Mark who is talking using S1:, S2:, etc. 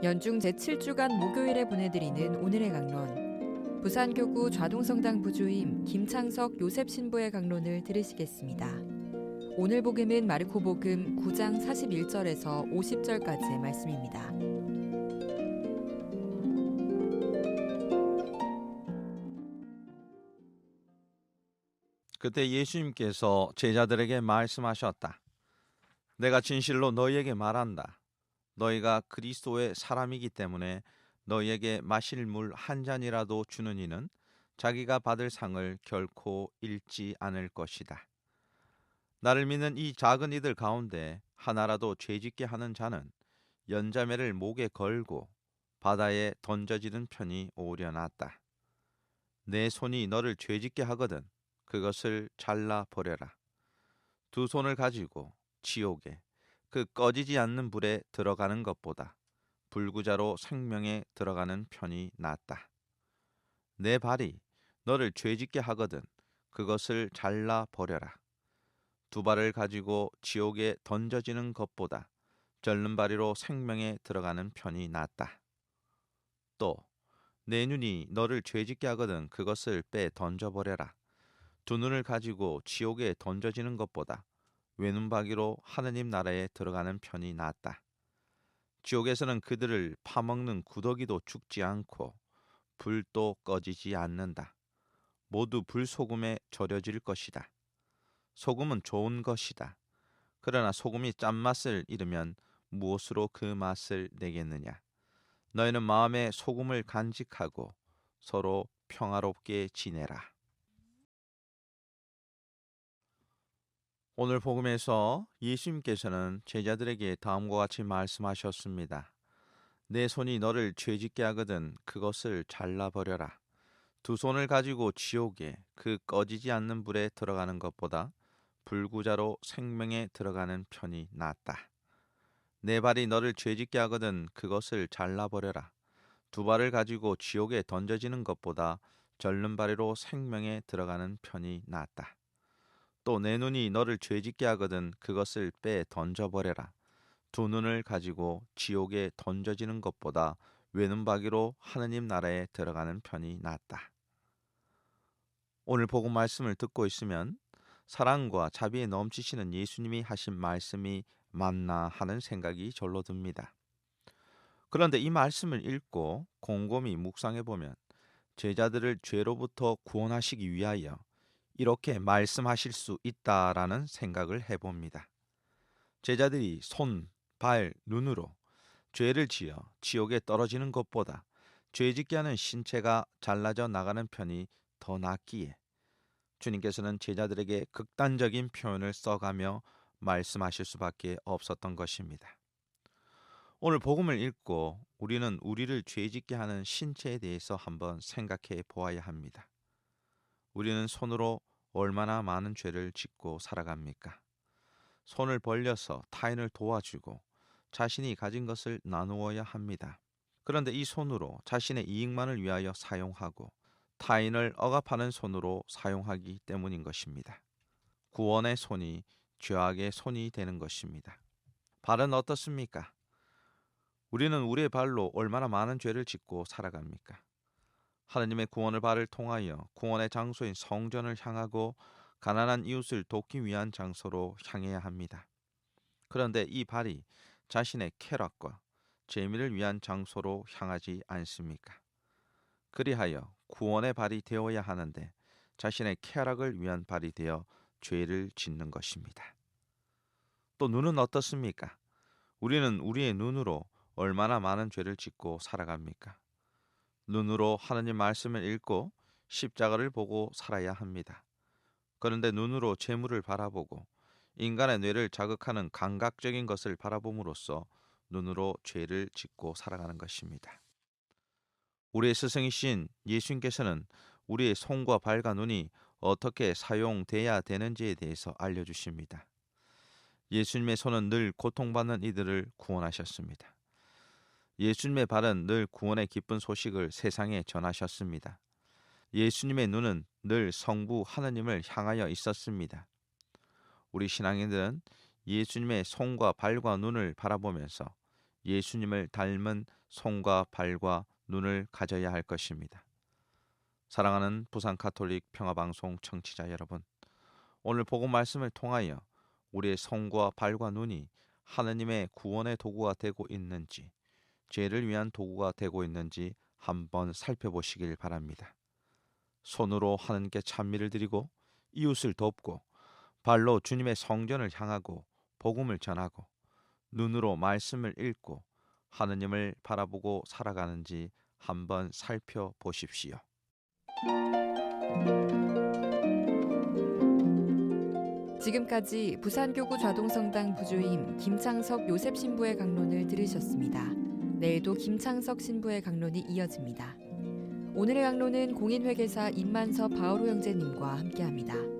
S1: 연중 제7주간 목요일에 보내드리는 오늘의 강론. 부산교구 좌동성당 부주임 김창석 요셉 신부의 강론을 들으시겠습니다. 오늘 복음은 마르코복음 9장 41절에서 50절까지의 말씀입니다.
S2: 그때 예수님께서 제자들에게 말씀하셨다. 내가 진실로 너희에게 말한다. 너희가 그리스도의 사람이기 때문에 너희에게 마실 물 한 잔이라도 주는 이는 자기가 받을 상을 결코 잃지 않을 것이다. 나를 믿는 이 작은 이들 가운데 하나라도 죄짓게 하는 자는 연자매를 목에 걸고 바다에 던져지는 편이 오히려 낫다. 내 손이 너를 죄짓게 하거든 그것을 잘라 버려라. 두 손을 가지고 지옥에 그 꺼지지 않는 불에 들어가는 것보다 불구자로 생명에 들어가는 편이 낫다. 내 발이 너를 죄짓게 하거든 그것을 잘라 버려라. 두 발을 가지고 지옥에 던져지는 것보다 절름발이로 생명에 들어가는 편이 낫다. 또 내 눈이 너를 죄짓게 하거든 그것을 빼 던져버려라. 두 눈을 가지고 지옥에 던져지는 것보다 외눈박이로 하느님 나라에 들어가는 편이 낫다. 지옥에서는 그들을 파먹는 구더기도 죽지 않고 불도 꺼지지 않는다. 모두 불소금에 절여질 것이다. 소금은 좋은 것이다. 그러나 소금이 짠맛을 잃으면 무엇으로 그 맛을 내겠느냐. 너희는 마음에 소금을 간직하고 서로 평화롭게 지내라. 오늘 복음에서 예수님께서는 제자들에게 다음과 같이 말씀하셨습니다. 내 손이 너를 죄짓게 하거든 그것을 잘라버려라. 두 손을 가지고 지옥에 그 꺼지지 않는 불에 들어가는 것보다 불구자로 생명에 들어가는 편이 낫다. 내 발이 너를 죄짓게 하거든 그것을 잘라버려라. 두 발을 가지고 지옥에 던져지는 것보다 절름발이로 생명에 들어가는 편이 낫다. 또 내 눈이 너를 죄짓게 하거든 그것을 빼 던져버려라. 두 눈을 가지고 지옥에 던져지는 것보다 외눈박이로 하느님 나라에 들어가는 편이 낫다. 오늘 복음 말씀을 듣고 있으면 사랑과 자비에 넘치시는 예수님이 하신 말씀이 맞나 하는 생각이 절로 듭니다. 그런데 이 말씀을 읽고 곰곰이 묵상해 보면 제자들을 죄로부터 구원하시기 위하여 이렇게 말씀하실 수 있다라는 생각을 해봅니다. 제자들이 손, 발, 눈으로 죄를 지어 지옥에 떨어지는 것보다 죄짓게 하는 신체가 잘라져 나가는 편이 더 낫기에 주님께서는 제자들에게 극단적인 표현을 써가며 말씀하실 수밖에 없었던 것입니다. 오늘 복음을 읽고 우리는 우리를 죄짓게 하는 신체에 대해서 한번 생각해 보아야 합니다. 우리는 손으로 얼마나 많은 죄를 짓고 살아갑니까? 손을 벌려서 타인을 도와주고 자신이 가진 것을 나누어야 합니다. 그런데 이 손으로 자신의 이익만을 위하여 사용하고 타인을 억압하는 손으로 사용하기 때문인 것입니다. 구원의 손이 죄악의 손이 되는 것입니다. 발은 어떻습니까? 우리는 우리의 발로 얼마나 많은 죄를 짓고 살아갑니까? 하느님의 구원의 발을 통하여 구원의 장소인 성전을 향하고 가난한 이웃을 돕기 위한 장소로 향해야 합니다. 그런데 이 발이 자신의 쾌락과 재미를 위한 장소로 향하지 않습니까? 그리하여 구원의 발이 되어야 하는데 자신의 쾌락을 위한 발이 되어 죄를 짓는 것입니다. 또 눈은 어떻습니까? 우리는 우리의 눈으로 얼마나 많은 죄를 짓고 살아갑니까? 눈으로 하느님 말씀을 읽고 십자가를 보고 살아야 합니다. 그런데 눈으로 재물을 바라보고 인간의 뇌를 자극하는 감각적인 것을 바라봄으로써 눈으로 죄를 짓고 살아가는 것입니다. 우리의 스승이신 예수님께서는 우리의 손과 발과 눈이 어떻게 사용돼야 되는지에 대해서 알려주십니다. 예수님의 손은 늘 고통받는 이들을 구원하셨습니다. 예수님의 발은 늘 구원의 기쁜 소식을 세상에 전하셨습니다. 예수님의 눈은 늘 성부 하느님을 향하여 있었습니다. 우리 신앙인들은 예수님의 손과 발과 눈을 바라보면서 예수님을 닮은 손과 발과 눈을 가져야 할 것입니다. 사랑하는 부산 가톨릭 평화방송 청취자 여러분, 오늘 복음 말씀을 통하여 우리의 손과 발과 눈이 하느님의 구원의 도구가 되고 있는지, 죄를 위한 도구가 되고 있는지 한번 살펴보시길 바랍니다. 손으로 하느님께 찬미를 드리고 이웃을 돕고, 발로 주님의 성전을 향하고 복음을 전하고, 눈으로 말씀을 읽고 하느님을 바라보고 살아가는지 한번 살펴보십시오.
S1: 지금까지 부산교구 좌동성당 부주임 김창석 요셉 신부의 강론을 들으셨습니다. 내일도 김창석 신부의 강론이 이어집니다. 오늘의 강론은 공인회계사 임만섭 바오로 형제님과 함께합니다.